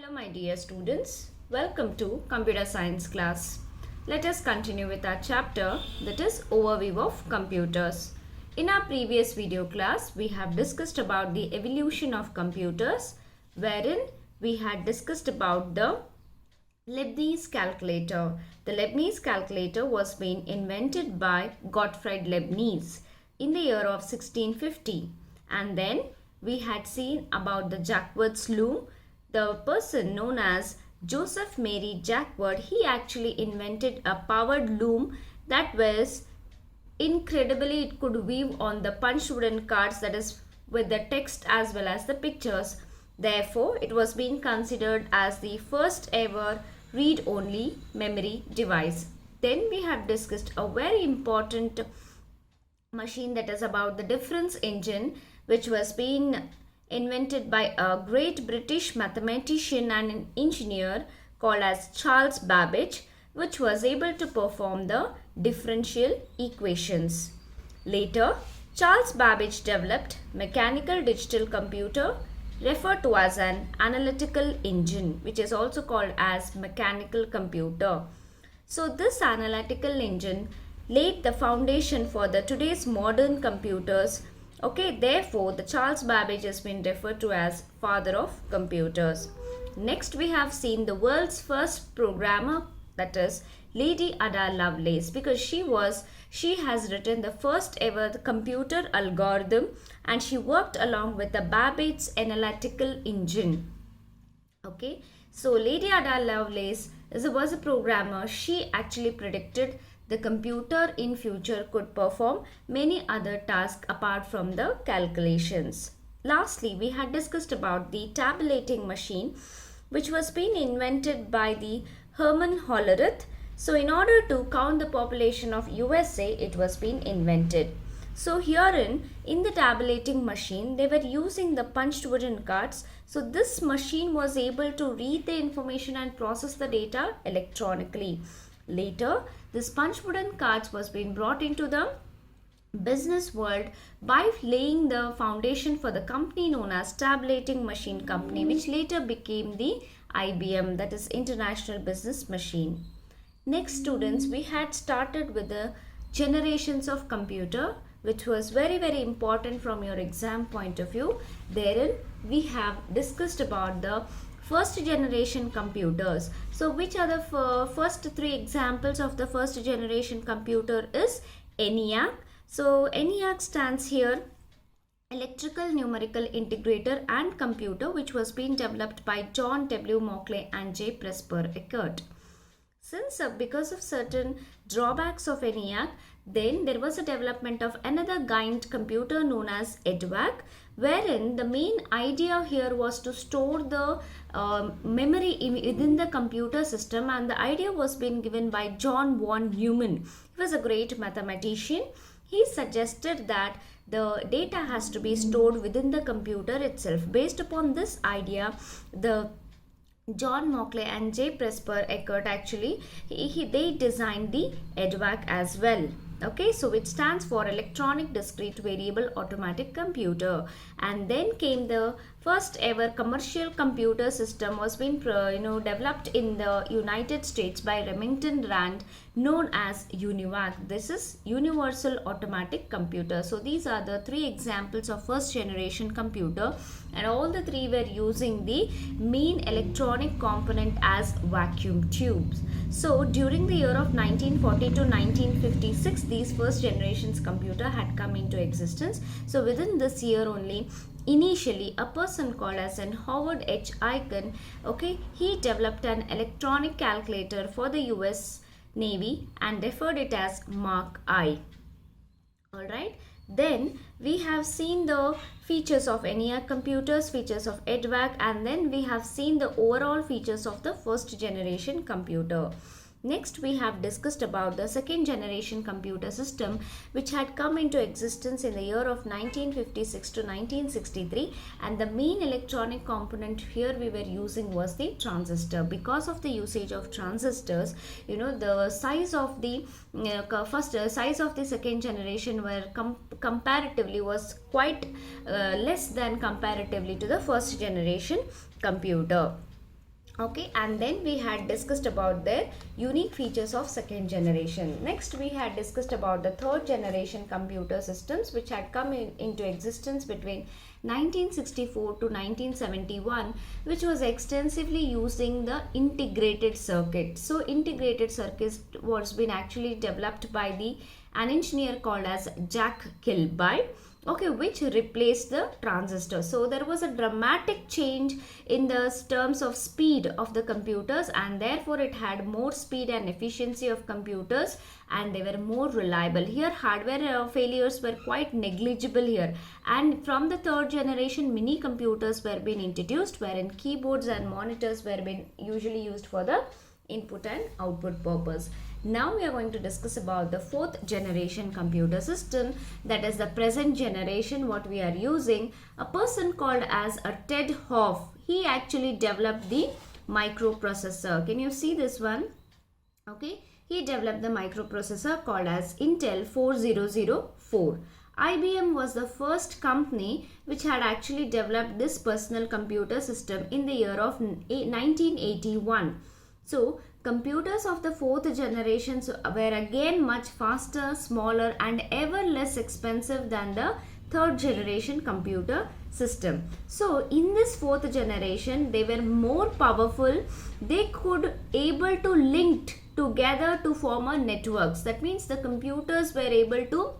Hello my dear students, welcome to computer science class. Let us continue with our chapter, that is overview of computers. In our previous video class, we have discussed about the evolution of computers, wherein we had discussed about the Leibniz calculator. The Leibniz calculator was being invented by Gottfried Leibniz in the year of 1650, and then we had seen about the Jacquard's loom. The person known as Joseph Mary Jacquard, he actually invented a powered loom that was incredibly, it could weave on the punched wooden cards, that is with the text as well as the pictures. Therefore, it was being considered as the first ever read-only memory device. Then we have discussed a very important machine, that is about the difference engine, which was being invented by a great British mathematician and an engineer called as Charles Babbage, which was able to perform the differential equations. Later, Charles Babbage developed mechanical digital computer referred to as an analytical engine, which is also called as mechanical computer. So this analytical engine laid the foundation for the today's modern computers. Okay, therefore the Charles Babbage has been referred to as father of computers. Next we have seen the world's first programmer, that is Lady Ada Lovelace, because she has written the first ever computer algorithm, and she worked along with the Babbage's analytical engine. Okay, so Lady Ada Lovelace was a programmer. She actually predicted the computer in future could perform many other tasks apart from the calculations. Lastly, we had discussed about the tabulating machine, which was being invented by the Herman Hollerith. So in order to count the population of USA, it was being invented. So herein, in the tabulating machine, they were using the punched wooden cards. So this machine was able to read the information and process the data electronically. Later, this punched wooden cards was being brought into the business world by laying the foundation for the company known as Tabulating Machine Company, which later became the IBM, that is International Business Machine. Next, students, we had started with the generations of computer, which was very important from your exam point of view. Therein, we have discussed about the first generation computers. So which are the first three examples of the first generation computer is ENIAC. So ENIAC stands here Electrical Numerical Integrator and Computer, which was being developed by John W. Mauchly and J. Presper Eckert. Since because of certain drawbacks of ENIAC, then there was a development of another giant computer known as EDVAC, wherein the main idea here was to store the memory within the computer system, and the idea was being given by John von Neumann. He was a great mathematician. He suggested that the data has to be stored within the computer itself. Based upon this idea, the John Mauchly and J. Presper Eckert actually they designed the EDVAC as well. Okay, so it stands for Electronic Discrete Variable Automatic Computer. And then came the first ever commercial computer system was being developed in the United States by Remington Rand, known as UNIVAC. This is Universal Automatic Computer. So these are the three examples of first generation computer, and all the three were using the main electronic component as vacuum tubes. So during the year of 1940 to 1956, these first generations computer had come into existence. So within this year only, initially a person called as an Howard H. Aiken, okay, he developed an electronic calculator for the US Navy and referred it as Mark I. Alright, then we have seen the features of ENIAC computers, features of EDVAC, and then we have seen the overall features of the first generation computer. Next, we have discussed about the second generation computer system, which had come into existence in the year of 1956 to 1963, and the main electronic component here we were using was the transistor. Because of the usage of transistors, the size of the size of the second generation were comparatively was quite less than comparatively to the first generation computer. Okay, and then we had discussed about their unique features of second generation. Next, we had discussed about the third generation computer systems which had come into existence between 1964 to 1971, which was extensively using the integrated circuit. So integrated circuit was been actually developed by an engineer called as Jack Kilby, okay, which replaced the transistor. So there was a dramatic change in the terms of speed of the computers, and therefore it had more speed and efficiency of computers, and they were more reliable. Here hardware failures were quite negligible here, and from the third generation mini computers were being introduced, wherein keyboards and monitors were being usually used for the input and output purpose. Now we are going to discuss about the fourth generation computer system, that is the present generation what we are using. A person called as a Ted Hoff, he actually developed the microprocessor. Can you see this one? Okay, he developed the microprocessor called as Intel 4004. IBM was the first company which had actually developed this personal computer system in the year of 1981. So computers of the fourth generation were again much faster, smaller and ever less expensive than the third generation computer system. So in this fourth generation they were more powerful. They could able to link together to form a networks. That means the computers were able to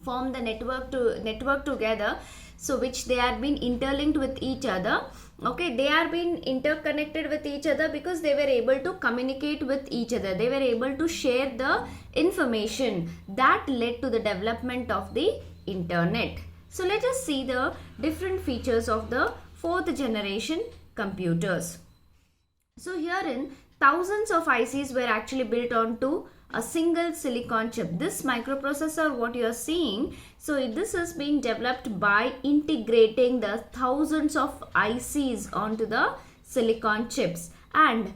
form the network together, so which they are being interlinked with each other. Okay, they are being interconnected with each other because they were able to communicate with each other. They were able to share the information that led to the development of the internet. So let us see the different features of the fourth generation computers. So herein thousands of ICs were actually built onto a single silicon chip. This microprocessor what you are seeing, so this is being developed by integrating the thousands of ICs onto the silicon chips, and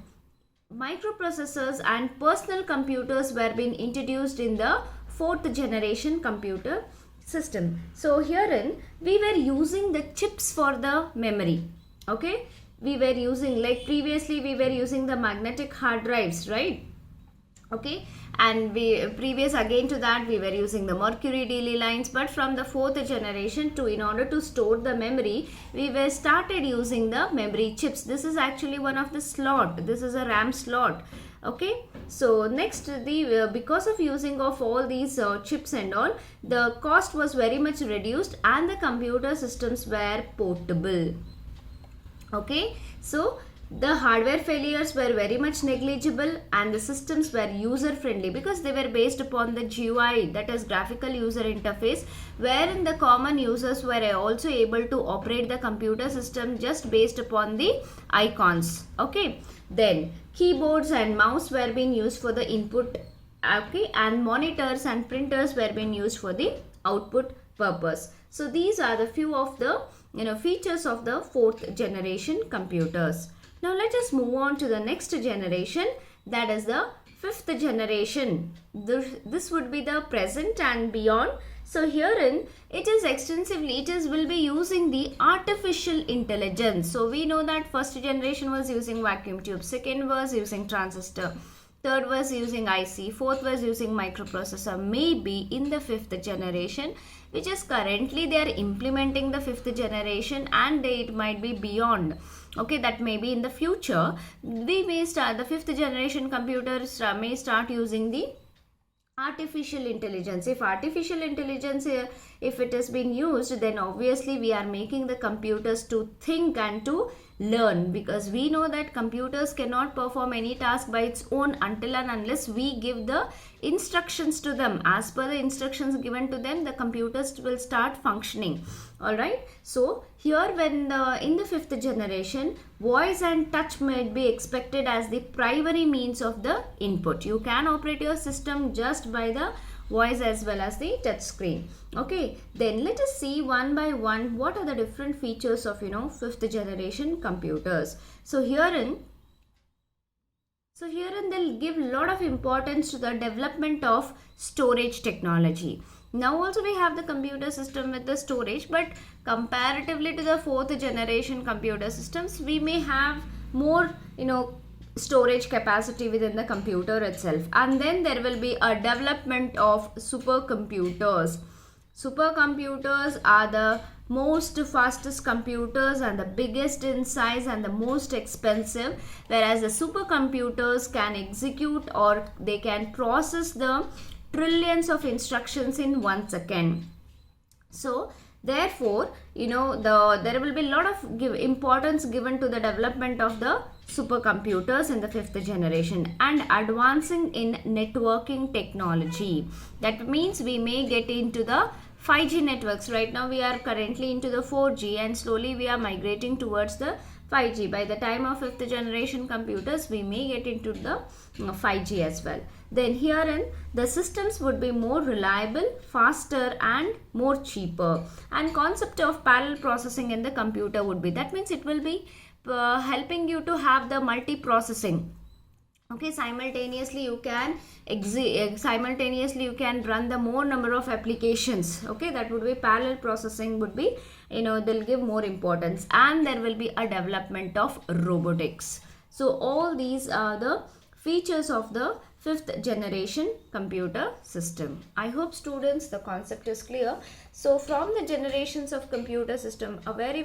microprocessors and personal computers were being introduced in the fourth generation computer system. So herein we were using the chips for the memory. Okay, we were using, like previously we were using the magnetic hard drives, right? Okay, and previous again to that we were using the mercury DLE lines, but from the fourth generation to, in order to store the memory, we were started using the memory chips. This is actually one of the slot. This is a RAM slot. Okay, so next the because of using of all these chips and all, the cost was very much reduced and the computer systems were portable. Okay, so the hardware failures were very much negligible and the systems were user friendly because they were based upon the GUI, that is graphical user interface, wherein the common users were also able to operate the computer system just based upon the icons. Okay, then keyboards and mouse were being used for the input, okay, and monitors and printers were being used for the output purpose. So these are the few of the features of the fourth generation computers. Now let us move on to the next generation, that is the fifth generation. This would be the present and beyond. So herein it is extensively, will be using the artificial intelligence. So we know that first generation was using vacuum tube, second was using transistor, third was using IC, fourth was using microprocessor. Maybe in the fifth generation, which is currently they are implementing the fifth generation, and it might be beyond. Okay, that may be in the future. We may start the fifth generation computers may start using the artificial intelligence. If artificial intelligence, if it is being used, then obviously we are making the computers to think and to learn, because we know that computers cannot perform any task by its own until and unless we give the instructions to them. As per the instructions given to them, the computers will start functioning. All right, so here when in the fifth generation, voice and touch might be expected as the primary means of the input. You can operate your system just by the voice as well as the touch screen. Okay, then let us see one by one what are the different features of fifth generation computers. So herein they'll give a lot of importance to the development of storage technology. Now also we have the computer system with the storage, but comparatively to the fourth generation computer systems, we may have more, storage capacity within the computer itself. And then there will be a development of supercomputers. Supercomputers are the most fastest computers and the biggest in size and the most expensive, whereas the supercomputers can execute or they can process the trillions of instructions in 1 second. So therefore, there will be a lot of importance given to the development of the supercomputers in the 5th generation and advancing in networking technology. That means we may get into the 5G networks. Right now we are currently into the 4G and slowly we are migrating towards the 5G. By the time of 5th generation computers, we may get into the 5G as well. Then herein the systems would be more reliable, faster and more cheaper. And concept of parallel processing in the computer would be, that means it will be helping you to have the multi-processing. Okay, simultaneously you can run the more number of applications. Okay, that would be parallel processing would be, they'll give more importance. And there will be a development of robotics. So all these are the features of the 5th generation computer system. I hope students the concept is clear. So from the generations of computer system, a very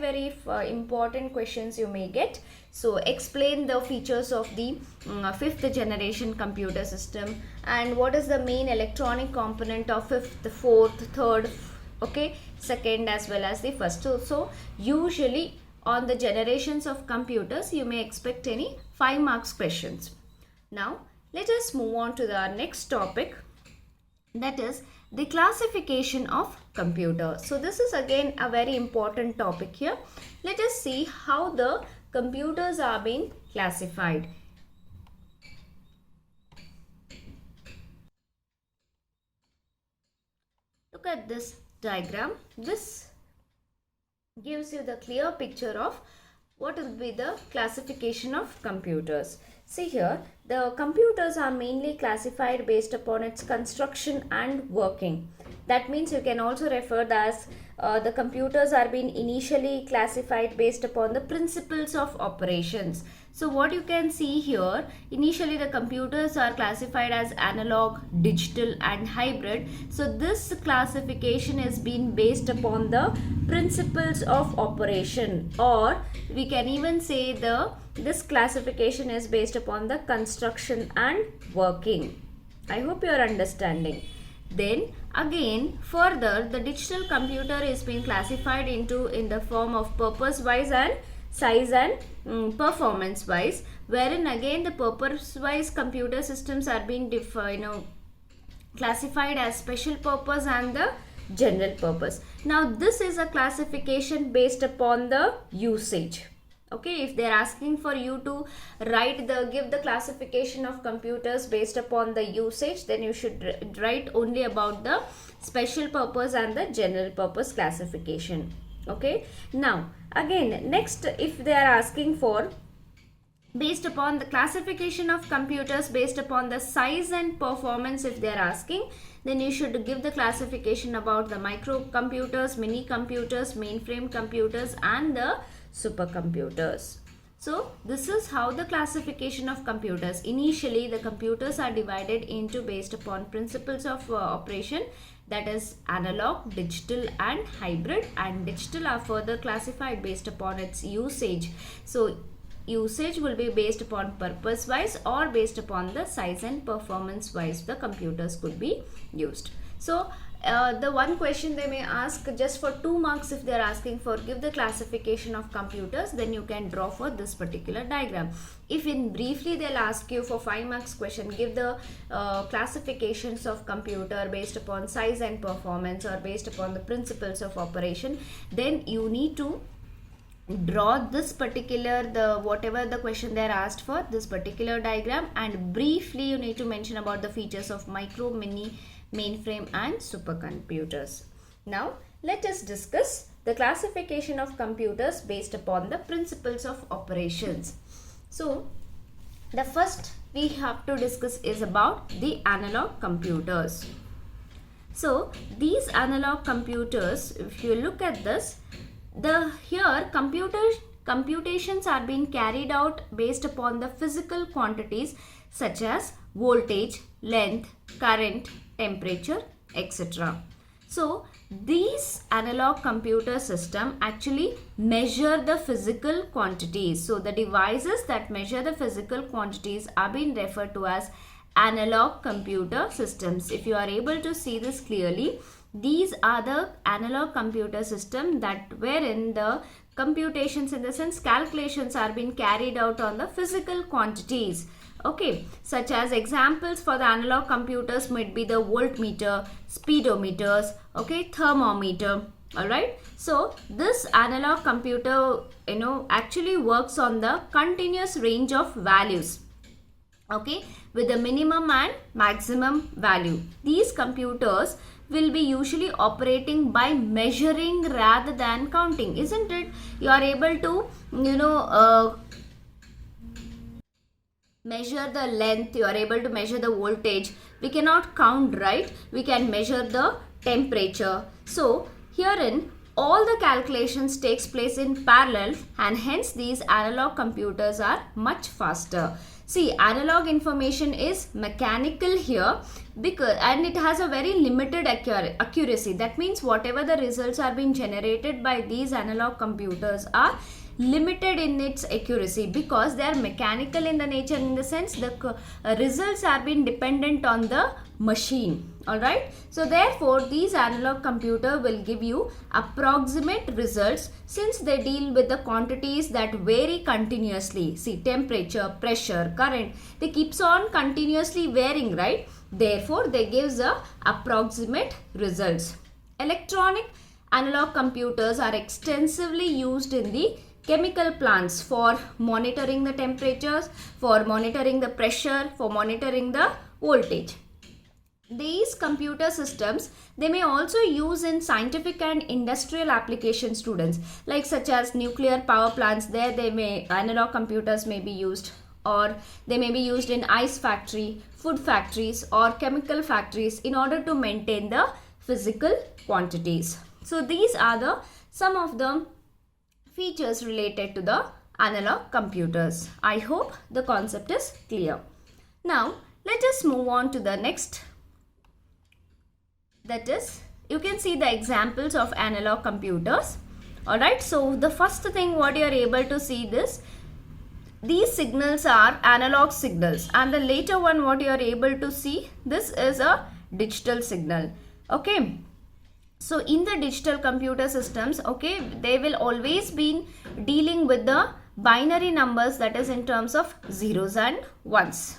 important questions you may get. So explain the features of the 5th generation computer system and what is the main electronic component of 5th, 4th, 3rd, okay, 2nd as well as the 1st. So usually on the generations of computers you may expect any 5 marks questions. Now let us move on to the next topic, that is the classification of computer. So this is again a very important topic here. Let us see how the computers are being classified. Look at this diagram. This gives you the clear picture of what will be the classification of computers. See here, the computers are mainly classified based upon its construction and working. That means you can also refer as the computers are being initially classified based upon the principles of operations. So what you can see here, initially the computers are classified as analog, digital and hybrid. So this classification has been based upon the principles of operation, or we can even say this classification is based upon the construction and working. I hope you are understanding. Then again further, the digital computer is being classified in the form of purpose wise and size and performance wise, wherein again the purpose wise computer systems are being classified as special purpose and the general purpose. Now this is a classification based upon the usage. Okay, if they are asking for you to give the classification of computers based upon the usage, then you should write only about the special purpose and the general purpose classification. Okay, now again next, if they are asking for based upon the classification of computers based upon the size and performance, if they are asking, then you should give the classification about the microcomputers, mini computers, mainframe computers and the supercomputers. So this is how the classification of computers. Initially the computers are divided into based upon principles of operation, that is analog, digital and hybrid, and digital are further classified based upon its usage. So usage will be based upon purpose wise or based upon the size and performance wise the computers could be used. So the one question they may ask just for 2 marks, if they are asking for give the classification of computers, then you can draw for this particular diagram. If in briefly they'll ask you for 5 marks question, give the classifications of computer based upon size and performance or based upon the principles of operation, then you need to draw this particular whatever the question they are asked for, this particular diagram, and briefly you need to mention about the features of micro, mini, mainframe and supercomputers. Now let us discuss the classification of computers based upon the principles of operations. So the first we have to discuss is about the analog computers. So these analog computers, if you look at this, here computer computations are being carried out based upon the physical quantities such as voltage, length, current, temperature, etc. So these analog computer system actually measure the physical quantities. So the devices that measure the physical quantities are being referred to as analog computer systems. If you are able to see this clearly, these are the analog computer system that wherein the computations, in the sense calculations, are being carried out on the physical quantities. Okay, such as examples for the analog computers might be the voltmeter, speedometers, okay, thermometer. Alright, so this analog computer, actually works on the continuous range of values, okay, with the minimum and maximum value. These computers will be usually operating by measuring rather than counting, isn't it? You are able to, measure the length, you are able to measure the voltage. We cannot count, right? We can measure the temperature. So herein all the calculations takes place in parallel, and hence these analog computers are much faster. See, analog information is mechanical here because, and it has a very limited accuracy. That means whatever the results are being generated by these analog computers are limited in its accuracy because they are mechanical in the nature, in the sense the results are being dependent on the machine. Alright, so therefore these analog computer will give you approximate results since they deal with the quantities that vary continuously. See, temperature, pressure, current, they keeps on continuously varying, right? Therefore they gives the approximate results. Electronic analog computers are extensively used in the chemical plants for monitoring the temperatures, for monitoring the pressure, for monitoring the voltage. These computer systems, they may also use in scientific and industrial application, students, like such as nuclear power plants. There analog computers may be used, or they may be used in ice factory, food factories or chemical factories in order to maintain the physical quantities. So these are some of the features related to the analog computers. I hope the concept is clear. Now let us move on to the next. That is, you can see the examples of analog computers. Alright, so the first thing what you are able to see this, these signals are analog signals, and the later one what you are able to see, this is a digital signal. Okay, so in the digital computer systems, okay, they will always be dealing with the binary numbers, that is in terms of zeros and ones.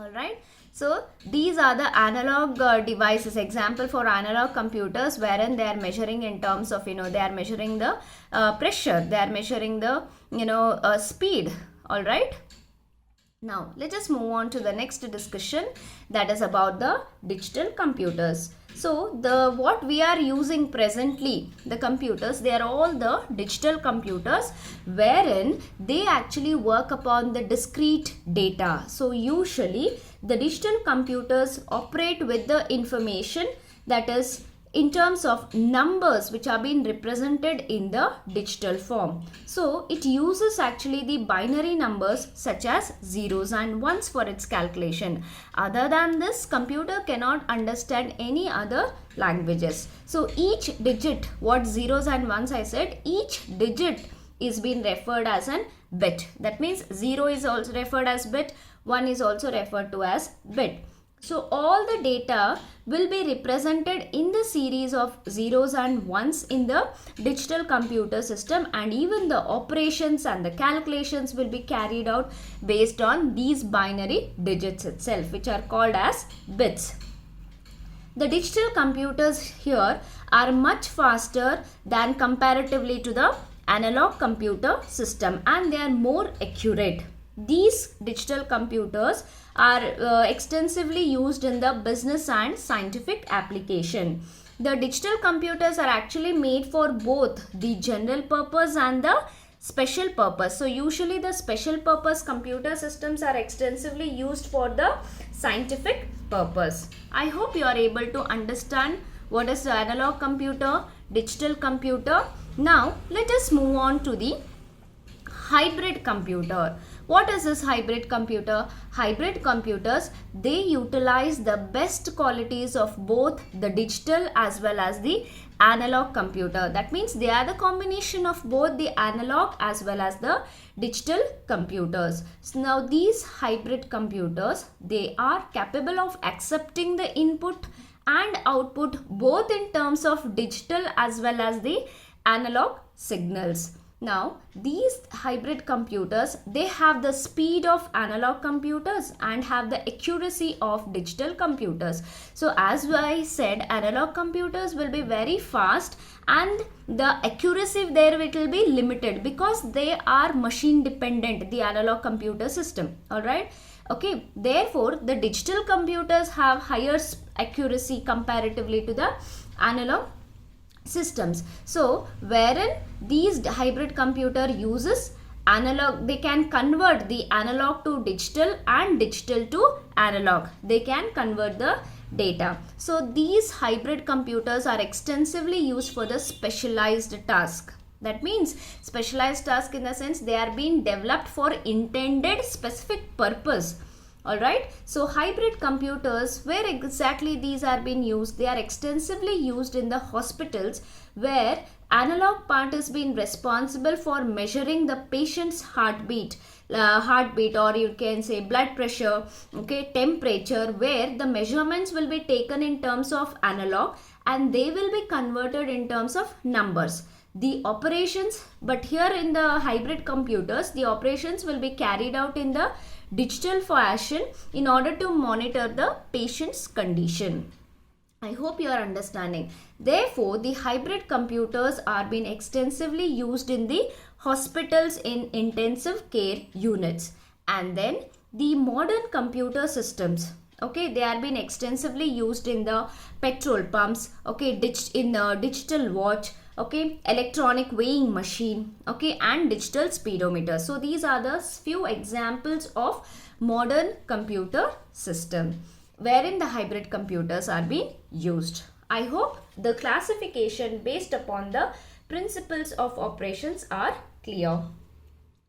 Alright, so these are the analog devices, example for analog computers, wherein they are measuring in terms of, they are measuring the pressure, they are measuring the, speed. Alright. Now let us move on to the next discussion, that is about the digital computers. So what we are using presently, the computers, they are all the digital computers wherein they actually work upon the discrete data. So usually the digital computers operate with the information, that is in terms of numbers which are being represented in the digital form. So it uses actually the binary numbers such as zeros and ones for its calculation. Other than this, computer cannot understand any other languages. So each digit, what zeros and ones I said, each digit is being referred as an bit. That means 0 is also referred as bit, 1 is also referred to as bit. So all the data will be represented in the series of zeros and ones in the digital computer system, and even the operations and the calculations will be carried out based on these binary digits itself, which are called as bits. The digital computers here are much faster than comparatively to the analog computer system, and they are more accurate. These digital computers are extensively used in the business and scientific application. The digital computers are actually made for both the general purpose and the special purpose. So usually the special purpose computer systems are extensively used for the scientific purpose. I hope you are able to understand what is the analog computer, digital computer. Now let us move on to the Hybrid computer. What is this hybrid computer? Hybrid computers, they utilize the best qualities of both the digital as well as the analog computer. That means they are the combination of both the analog as well as the digital computers. So now these hybrid computers, they are capable of accepting the input and output both in terms of digital as well as the analog signals. Now these hybrid computers, they have the speed of analog computers and have the accuracy of digital computers. So as I said, analog computers will be very fast and the accuracy there it will be limited because they are machine dependent, the analog computer system. Alright. Okay, therefore the digital computers have higher accuracy comparatively to the analog systems. So wherein these hybrid computer uses analog, they can convert the analog to digital and digital to analog. They can convert the data. So these hybrid computers are extensively used for the specialized task. That means specialized task in the sense they are being developed for intended specific purpose. Alright, so hybrid computers, where exactly these are being used? They are extensively used in the hospitals where analog part is being responsible for measuring the patient's heartbeat or you can say blood pressure, okay, temperature, where the measurements will be taken in terms of analog and they will be converted in terms of numbers. The operations, but here in the hybrid computers, the operations will be carried out in the digital fashion in order to monitor the patient's condition. I hope you are understanding. Therefore, the hybrid computers are being extensively used in the hospitals in intensive care units. And then the modern computer systems, okay, they are being extensively used in the petrol pumps, okay, in the digital watch, okay, electronic weighing machine, okay, and digital speedometer. So these are the few examples of modern computer system wherein the hybrid computers are being used. I hope the classification based upon the principles of operations are clear.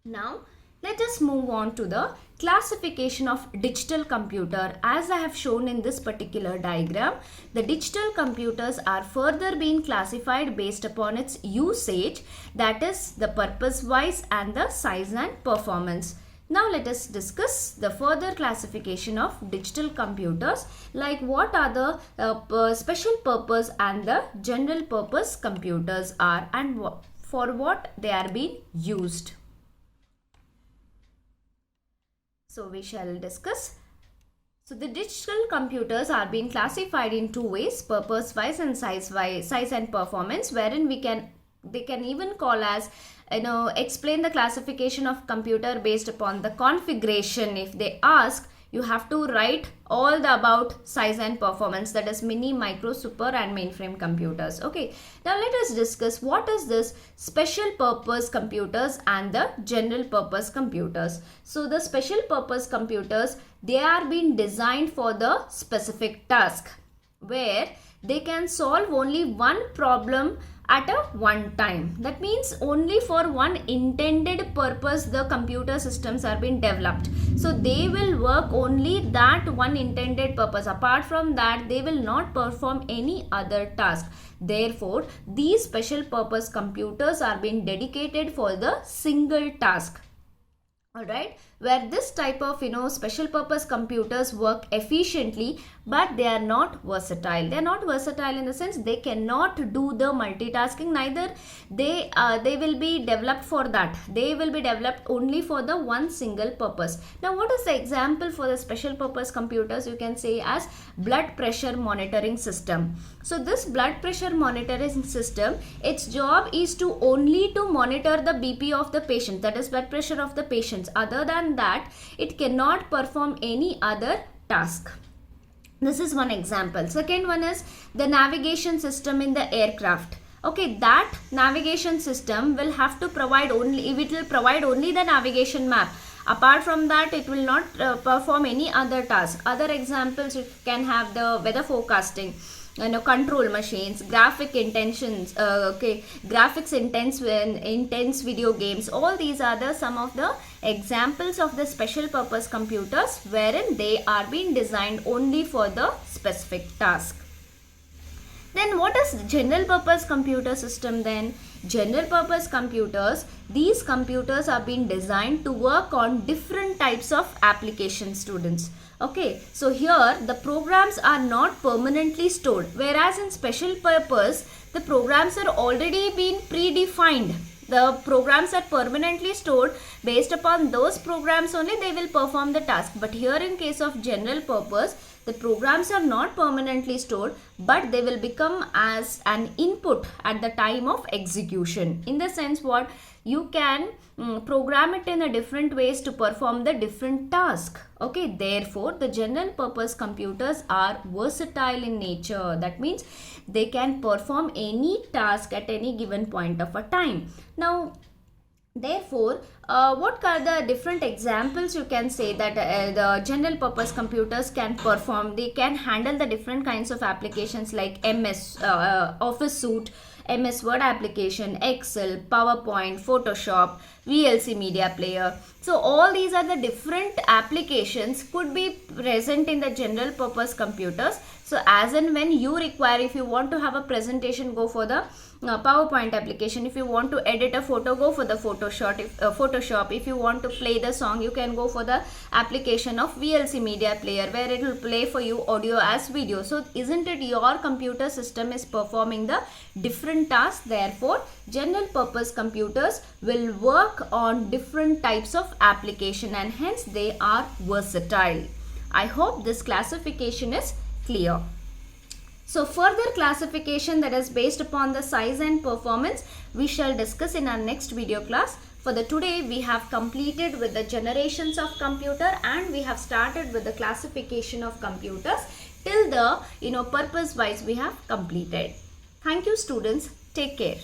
Now let us move on to the classification of digital computer. As I have shown in this particular diagram, the digital computers are further being classified based upon its usage, that is the purpose wise and the size and performance. Now let us discuss the further classification of digital computers, like what are the special purpose and the general purpose computers are and for what they are being used. So we shall discuss. So the digital computers are being classified in two ways, purpose wise and size and performance, wherein they can even call as, explain the classification of computer based upon the configuration. If they ask, you have to write all the about size and performance, that is mini, micro, super and mainframe computers. Okay, now let us discuss what is this special purpose computers and the general purpose computers. So the special purpose computers, they are being designed for the specific task where they can solve only one problem at a one time. That means only for one intended purpose the computer systems are being developed. So they will work only that one intended purpose. Apart from that, they will not perform any other task. Therefore, these special purpose computers are being dedicated for the single task. Alright, where this type of special purpose computers work efficiently, but they are not versatile. They are not versatile in the sense they cannot do the multitasking, neither they will be developed for that. They will be developed only for the one single purpose. Now what is the example for the special purpose computers? You can say as blood pressure monitoring system. So this blood pressure monitoring system, its job is to only to monitor the BP of the patient, that is blood pressure of the patients. Other than that, it cannot perform any other task. This is one example. Second one is the navigation system in the aircraft. Okay, that navigation system will have to provide only, it will provide only the navigation map. Apart from that, it will not perform any other task. Other examples, you can have the weather forecasting. control machines, graphic intentions, graphics intense video games. All these are the some of the examples of the special purpose computers wherein they are being designed only for the specific task. Then what is general purpose computer system then? General purpose computers, these computers are being designed to work on different types of application, students. Okay, so here the programs are not permanently stored, whereas in special purpose the programs are already been predefined. The programs are permanently stored. Based upon those programs only they will perform the task. But here in case of general purpose, the programs are not permanently stored, but they will become as an input at the time of execution. In the sense what, you can program it in a different ways to perform the different task. Okay, therefore the general purpose computers are versatile in nature. That means they can perform any task at any given point of a time. Now therefore, what are the different examples you can say that the general purpose computers can perform? They can handle the different kinds of applications like MS Office Suite, MS Word application, Excel, PowerPoint, Photoshop, VLC media player. So all these are the different applications could be present in the general purpose computers. So as and when you require, if you want to have a presentation, go for the PowerPoint application. If you want to edit a photo, go for the Photoshop. If you want to play the song, you can go for the application of VLC media player, where it will play for you audio as video. So isn't it your computer system is performing the different tasks? Therefore general purpose computers will work on different types of application, and hence they are versatile. I hope this classification is clear. So further classification that is based upon the size and performance we shall discuss in our next video class. For the today we have completed with the generations of computer, and we have started with the classification of computers till the purpose wise we have completed. Thank you students. Take care.